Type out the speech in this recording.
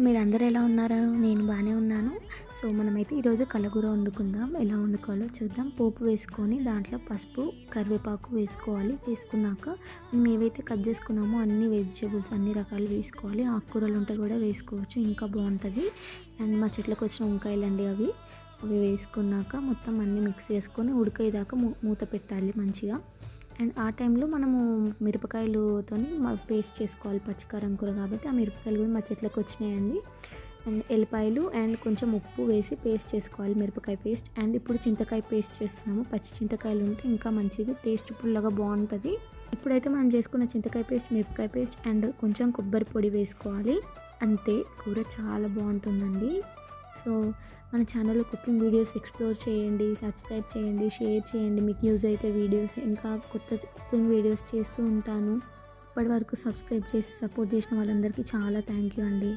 మీరందరూ ఎలా ఉన్నారో నేను బాగానే ఉన్నాను. సో మనమైతే ఈరోజు కలగూర వండుకుందాం. ఎలా వండుకోవాలో చూద్దాం. పోపు వేసుకొని దాంట్లో పసుపు, కరివేపాకు వేసుకోవాలి. వేసుకున్నాక మేము ఏవైతే కట్ చేసుకున్నామో అన్ని వెజిటేబుల్స్ అన్ని రకాలు వేసుకోవాలి. ఆకుకూరలు ఉంటే కూడా వేసుకోవచ్చు, ఇంకా బాగుంటుంది. అండ్ మా చెట్లకు వచ్చిన వంకాయలండి అవి వేసుకున్నాక మొత్తం అన్నీ మిక్స్ చేసుకొని ఉడికేదాకా మూత పెట్టాలి మంచిగా. అండ్ ఆ టైంలో మనము మిరపకాయలతోని పేస్ట్ చేసుకోవాలి. పచ్చికారం కూర కాబట్టి ఆ మిరపకాయలు కూడా మా చెట్లకు వచ్చినాయండి. అండ్ ఎల్లిపాయలు అండ్ కొంచెం ఉప్పు వేసి పేస్ట్ చేసుకోవాలి, మిరపకాయ పేస్ట్. అండ్ ఇప్పుడు చింతకాయ పేస్ట్ చేస్తున్నాము. పచ్చి చింతకాయలు ఉంటే ఇంకా మంచిది, టేస్ట్ పుల్లగా బాగుంటుంది. ఇప్పుడైతే మనం చేసుకున్న చింతకాయ పేస్ట్, మిరపకాయ పేస్ట్ అండ్ కొంచెం కొబ్బరి పొడి వేసుకోవాలి. అంతే, కూర చాలా బాగుంటుందండి. సో మన ఛానల్లో కుకింగ్ వీడియోస్ ఎక్స్ప్లోర్ చేయండి, సబ్స్క్రైబ్ చేయండి, షేర్ చేయండి. మీకు యూజ్ అయితే వీడియోస్, ఇంకా కొత్త కుకింగ్ వీడియోస్ చేస్తూ ఉంటాను. ఇప్పటి వరకు సబ్స్క్రైబ్ చేసి సపోర్ట్ చేసిన వాళ్ళందరికీ చాలా థ్యాంక్ యూ అండి.